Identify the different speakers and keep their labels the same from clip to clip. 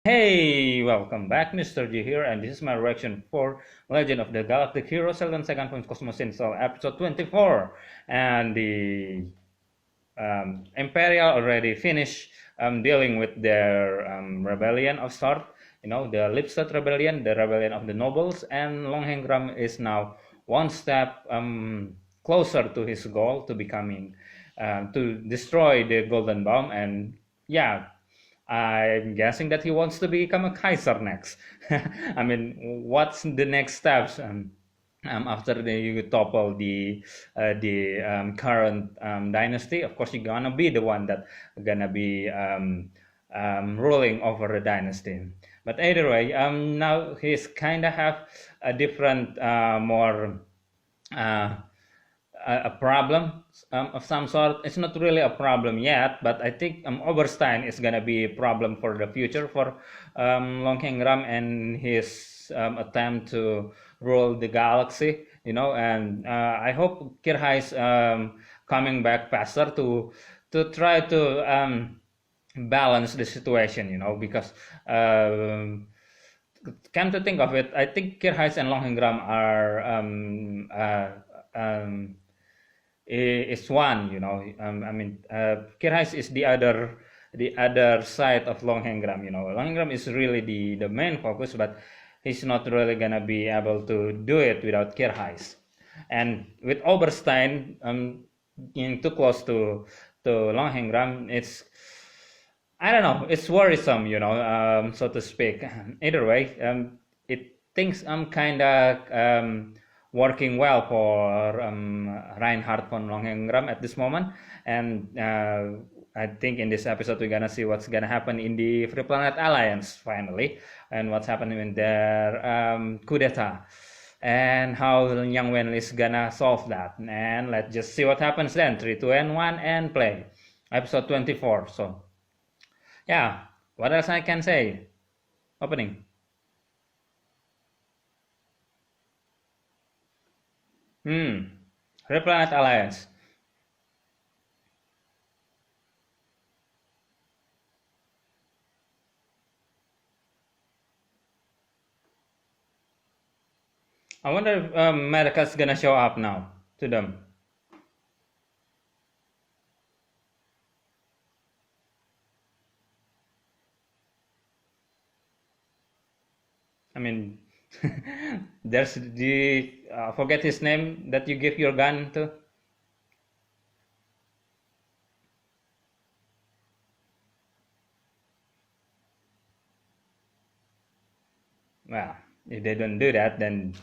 Speaker 1: Hey, welcome back, Mr. G here, and this is my reaction for Legend of the Galactic Hero 7 Second from Cosmos Install episode 24. And the Imperial already finished dealing with their rebellion of sort, the Lipstadt rebellion, the rebellion of the nobles, and Longhengram is now one step closer to his goal to becoming, to destroy the Golden Bomb. And yeah, I'm guessing that he wants to become a Kaiser next. I mean, what's the next steps after you topple the current dynasty? Of course, you're gonna be the one that gonna be ruling over the dynasty. But either way, now he's kind of have a different, more uh, a problem of some sort. It's not really a problem yet, but I think Oberstein is gonna be a problem for the future for Longhengram and his attempt to rule the galaxy. And I hope Kirhai is coming back faster to try to balance the situation. Because. Come to think of it, I think Kirhais and Longhengram are is one. I mean, Kirhais is the other side of Longhengram. Longhengram is really the main focus, but he's not really gonna be able to do it without Kirhais. And with Oberstein being too close to Longhengram, I don't know. It's worrisome, so to speak. Either way, it things kind of working well for Reinhard von Longengram at this moment, and I think in this episode we're gonna see what's gonna happen in the Free Planet Alliance finally, and what's happening in their coup d'état, and how Yang Wen is gonna solve that. And let's just see what happens then. 3, 2, and 1, and play. Episode 24. So. Yeah, what else I can say? Opening. Red Planet Alliance. I wonder if America's gonna show up now to them. I mean, there's the forget his name that you give your gun to. Well, if they don't do that, then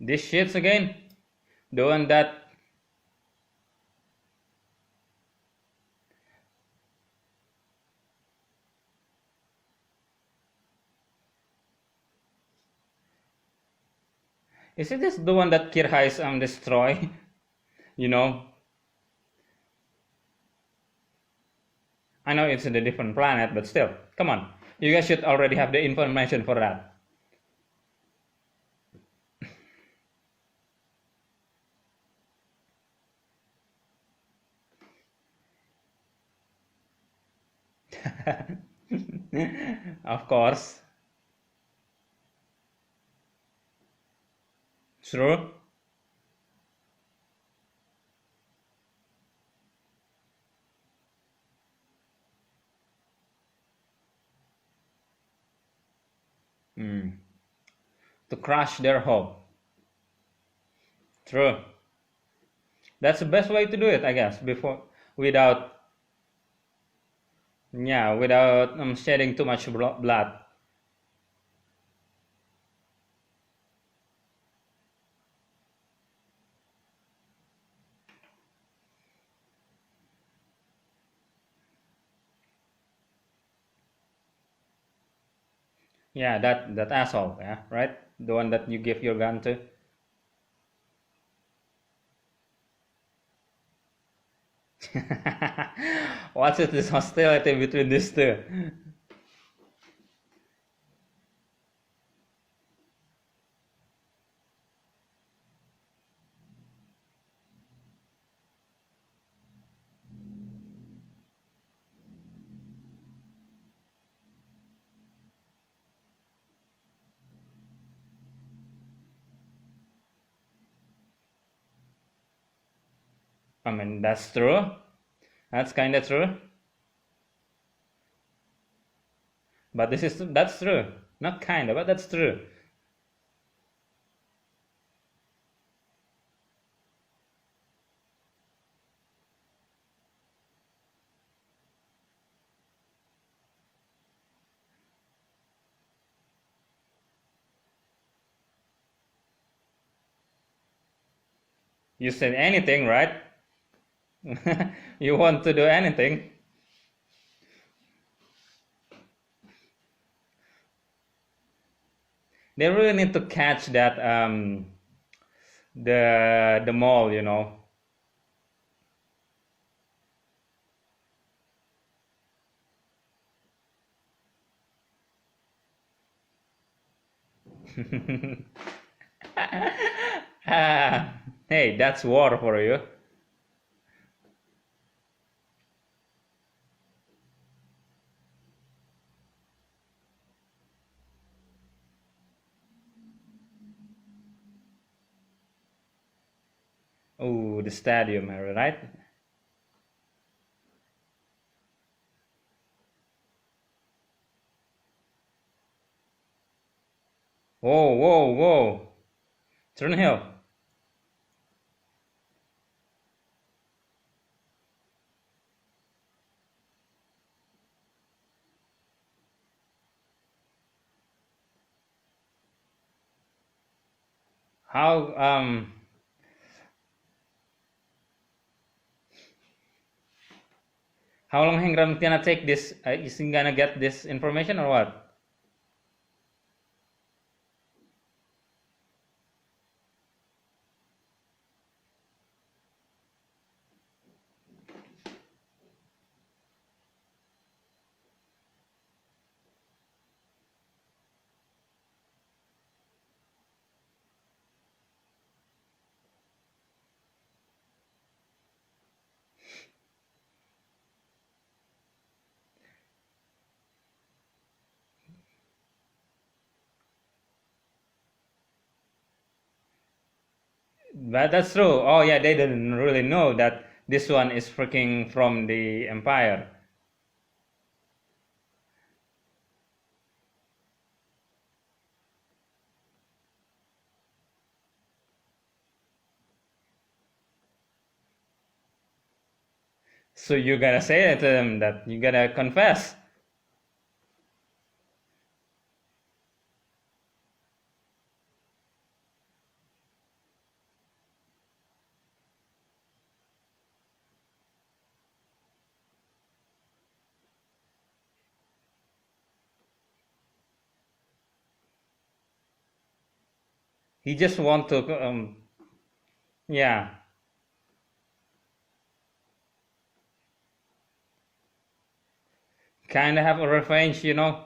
Speaker 1: these shits again. The one that. Is it this the one that Kirhais destroy? you know, I know it's in a different planet, but still, come on. You guys should already have the information for that. Of course. True. Mm. To crush their hope. True. That's the best way to do it, I guess. Before, without, yeah, without shedding too much blood. Yeah, that asshole. Yeah, right. The one that you give your gun to. What's it? This hostility between these two? I mean, that's true. That's kind of true. But that's true. Not kind of, but that's true. You said anything, right? You want to do anything. They really need to catch that the mall, you know. Ah, hey, that's war for you. Oh, the stadium, right? Whoa, whoa, whoa. Turnhill. How how long Hengram gonna take this? Is he gonna get this information or what? But that's true. Oh yeah, they didn't really know that this one is freaking from the Empire. So you gotta say to them that you gotta confess. He just want to yeah, kind of have a revenge, you know.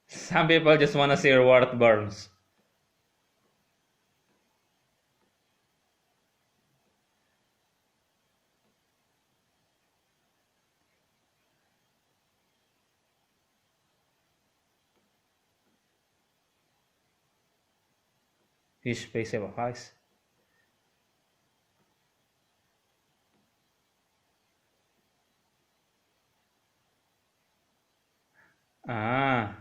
Speaker 1: Some people just want to see Robert Burns. His space of ice. Ah,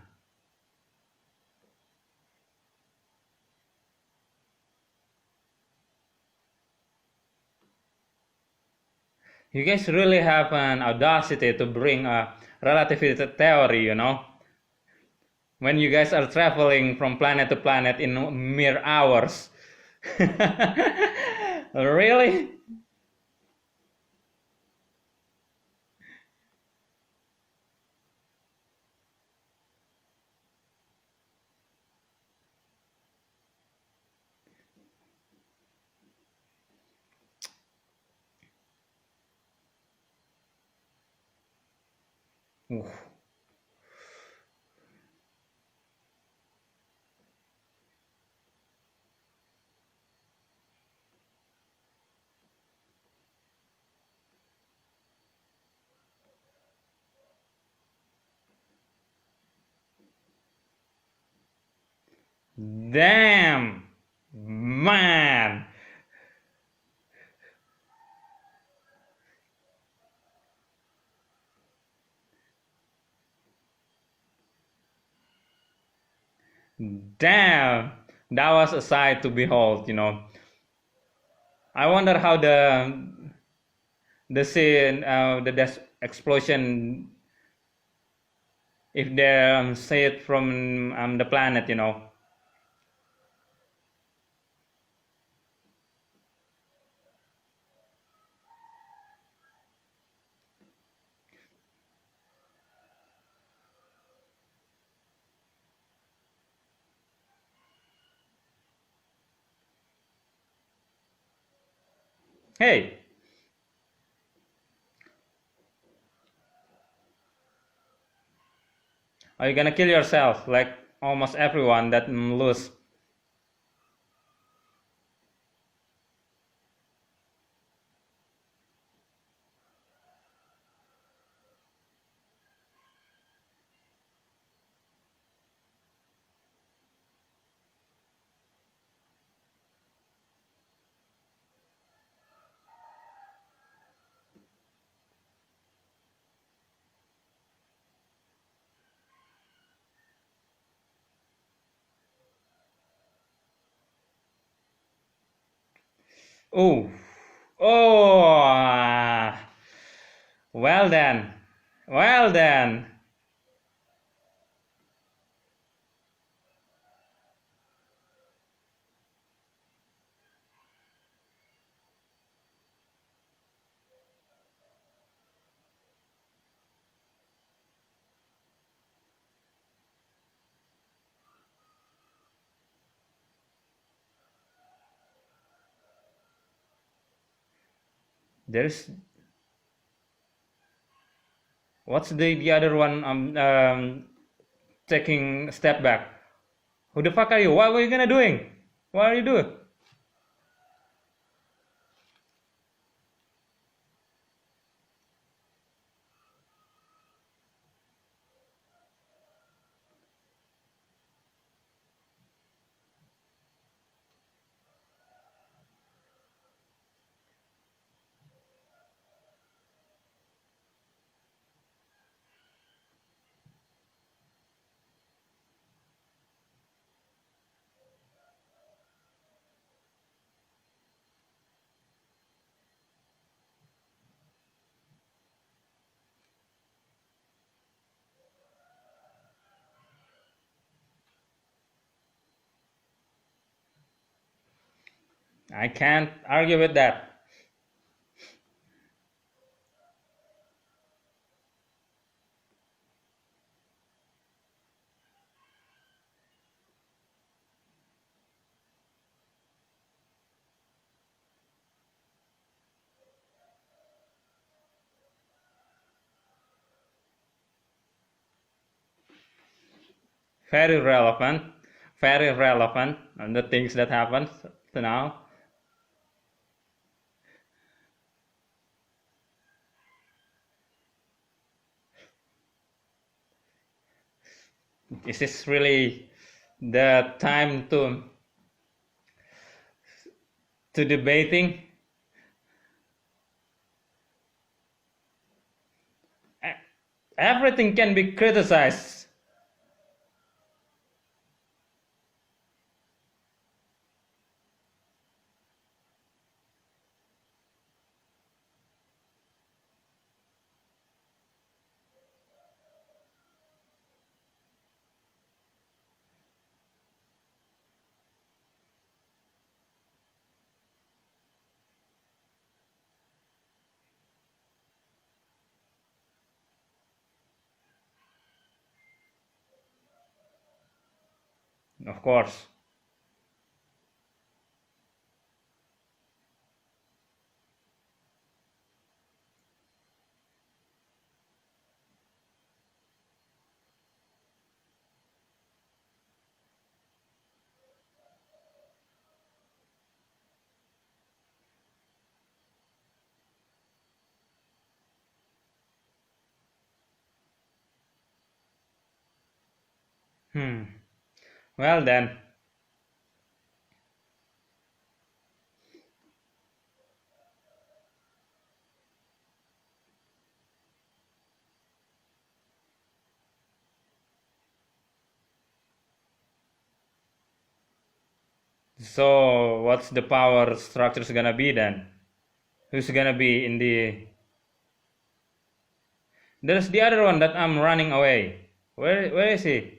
Speaker 1: you guys really have an audacity to bring a relativity theory, you know, when you guys are traveling from planet to planet in mere hours. Really? Oof. Damn, man. Damn, that was a sight to behold, you know. I wonder how the scene, the death explosion, if they see it from the planet, you know. Hey, are you gonna kill yourself like almost everyone that lose? Oh, oh, well then, well then. There's what's the other one? Taking a step back. Who the fuck are you? What were you gonna doing? What are you doing? I can't argue with that. Very relevant, very relevant, and the things that happen to now. Is this really the time to debating? Everything can be criticized. Of course. Hmm. Well then. So what's the power structures gonna be then? Who's gonna be in the? There's the other one that I'm running away. Where is he?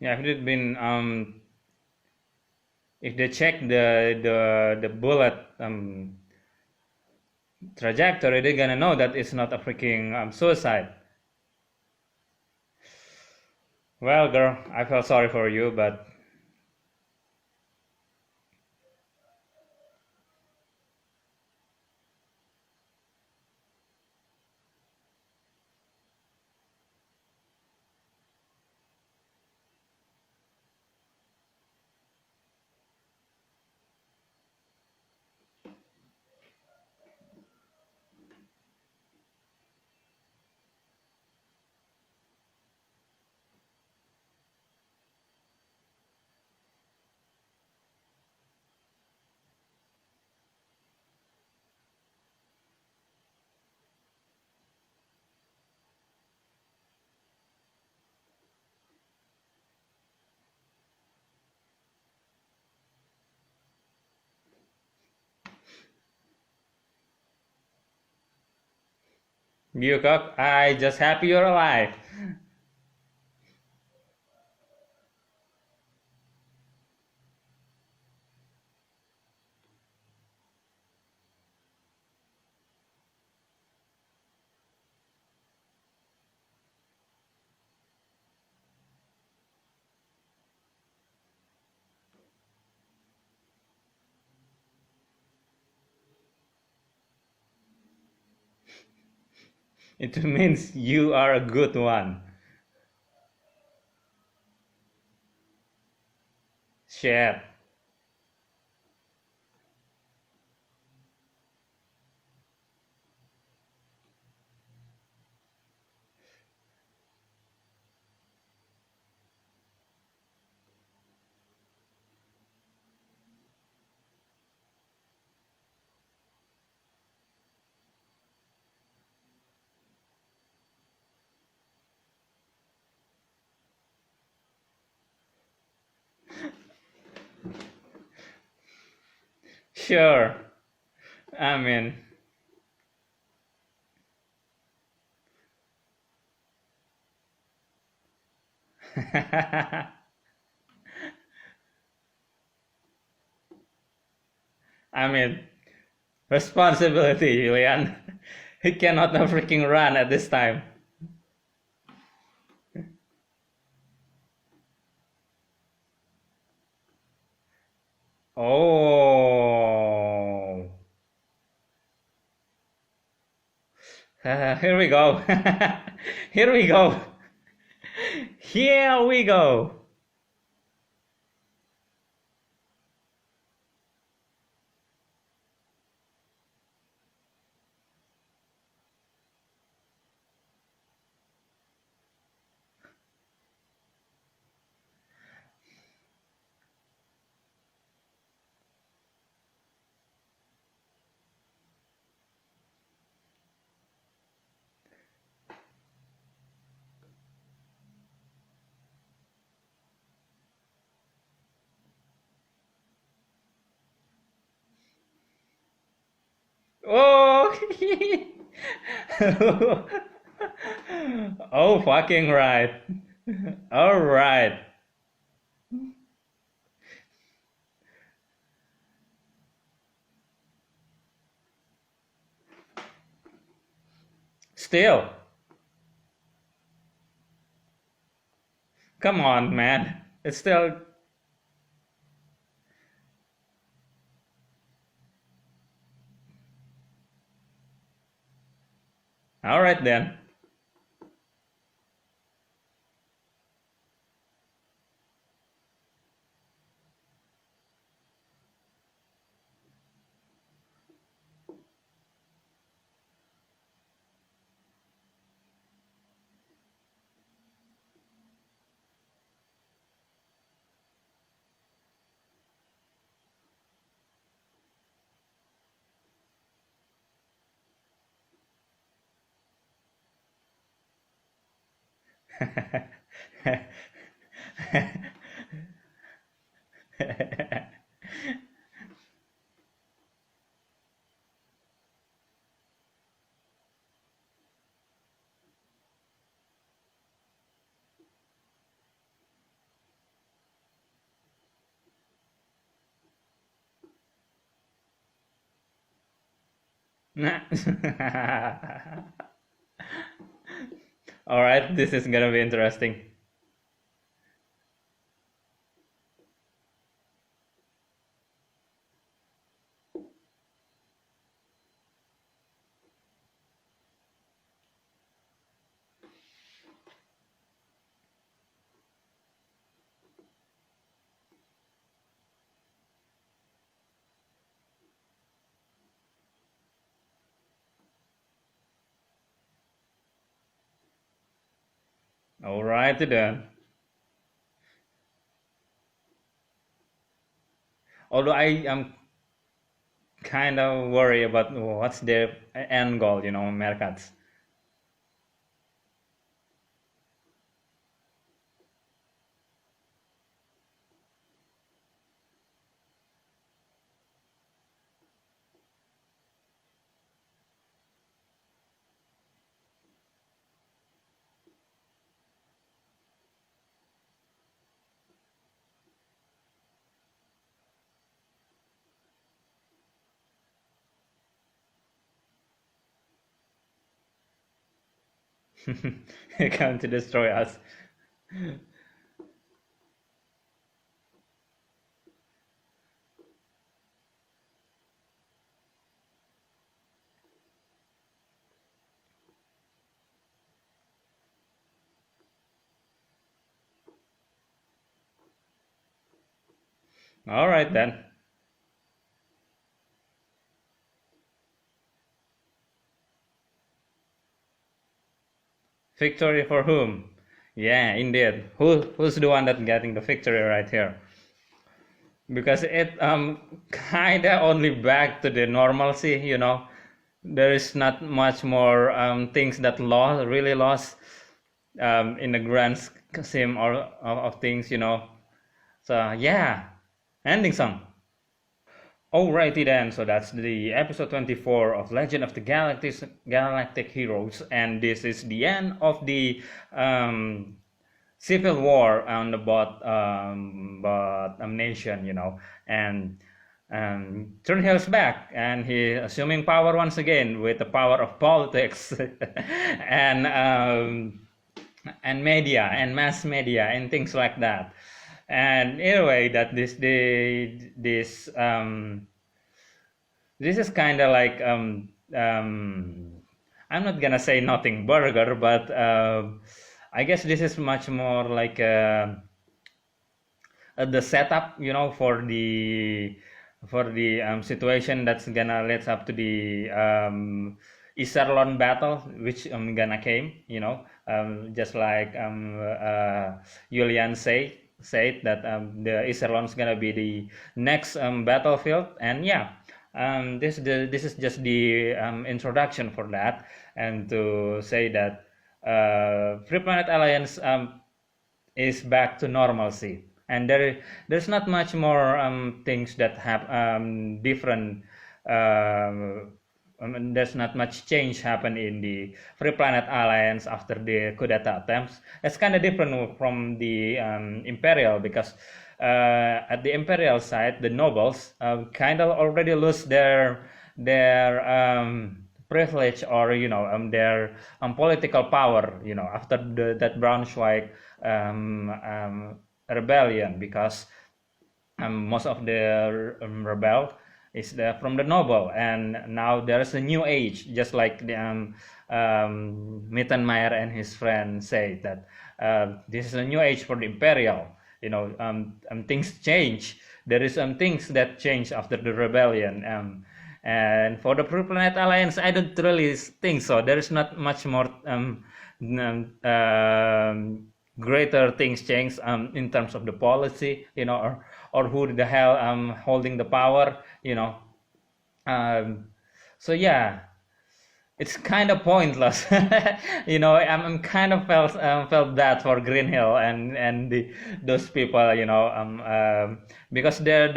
Speaker 1: Yeah, if it been if they check the bullet trajectory, they're gonna know that it's not a freaking suicide. Well, girl, I feel sorry for you, but you cock, I just happy you're alive. It means you are a good one. Shit. Sure. I mean, I mean, responsibility, Julian. He cannot freaking run at this time. Oh. Here we go. Here we go. Here we go. Oh. Oh, fucking right. All right. Still. Come on, man. It's still. All right then. Nah. All right, this is gonna be interesting. All right then. Although I am kind of worried about what's their end goal, Mercats. Come to destroy us. All right then. Victory for whom? Yeah, indeed. Who's the one that getting the victory right here? Because it kinda only back to the normalcy. There is not much more things that lost really lost in the grand scheme of things. So yeah, ending song. Alrighty then, so that's the episode 24 of Legend of the Galactic Heroes, and this is the end of the civil war on the bot nation, and Turnhill's back, and he assuming power once again with the power of politics and media and mass media and things like that. And anyway, that this is kind of like I'm not gonna say nothing burger, but I guess this is much more like the setup, for the situation that's gonna lead up to the Isarlon battle, which gonna came, just like Julian said that the Isarlon's gonna be the next battlefield, and yeah. This is just the introduction for that, and to say that Free Planet Alliance is back to normalcy, and there's not much more things that have different. There's not much change happen in the Free Planet Alliance after the coup d'etat attempts. It's kind of different from the Imperial, because at the Imperial side, the nobles kind of already lose their privilege, or their political power, after that Braunschweig rebellion, because most of the rebel is from the noble, and now there's a new age, just like the Mittenmeyer and his friend say that this is a new age for the Imperial. Things change. There is some things that change after the rebellion. And for the Free Planet Alliance, I don't really think so. There is not much more greater things change in terms of the policy, or who the hell holding the power. Um, so yeah, it's kind of pointless. I'm kind of felt that for Green Hill and those people, because their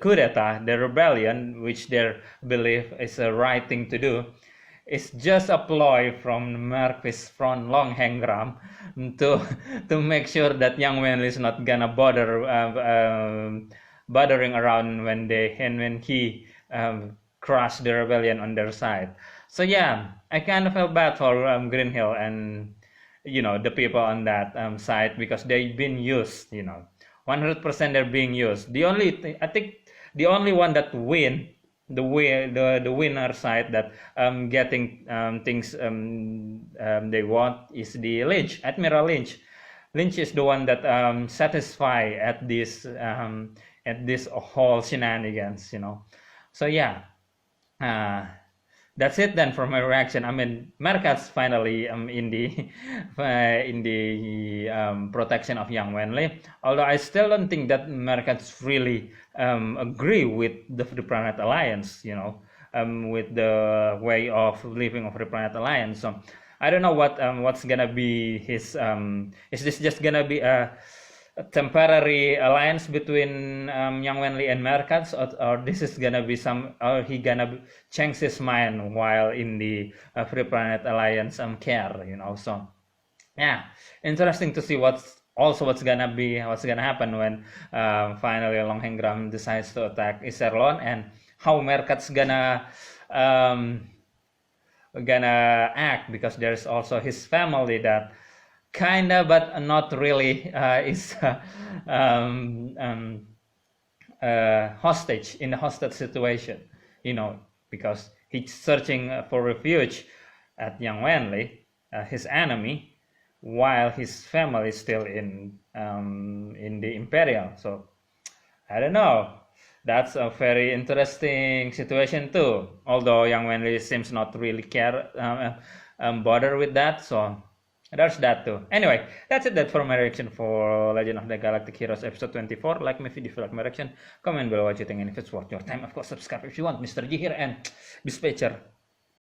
Speaker 1: coup d'etat, their rebellion, which they believe is the right thing to do, is just a ploy from Marquis von Longhengram to to make sure that Yang Wenli is not gonna bothering around when he crushed the rebellion on their side. So yeah, I kind of felt bad for Green Hill and the people on that side, because they've been used. 100% they're being used. I think the only one that the winner side that getting things they want is the Lynch, Admiral Lynch. Lynch is the one that satisfied at this whole shenanigans. So yeah, uh, that's it then for my reaction. I mean, Merkat's finally in the in the protection of Yang Wenli. Although I still don't think that Merkat's really agree with the Free Planet Alliance. With the way of living of Free Planet Alliance. So I don't know what's gonna be his. Is this just gonna be a temporary alliance between Yang Wenli and Merkat, or this is gonna be or he gonna change his mind while in the Free Planet Alliance care, So yeah, interesting to see what's gonna happen when finally Longhengram decides to attack Iserlohn, and how Merkat's gonna act, because there's also his family that kinda but not really is hostage in a hostage situation, because he's searching for refuge at Yang Wenli, his enemy, while his family is still in the Imperial. So I don't know. That's a very interesting situation too. Although Yang Wenli seems not really care bother with that. So there's that too. Anyway, that's it. That for my reaction for Legend of the Galactic Heroes episode 24. Like my video if you like my reaction. Comment below what you think, and if it's worth your time, of course, subscribe if you want. Mr. G here, and dispatcher.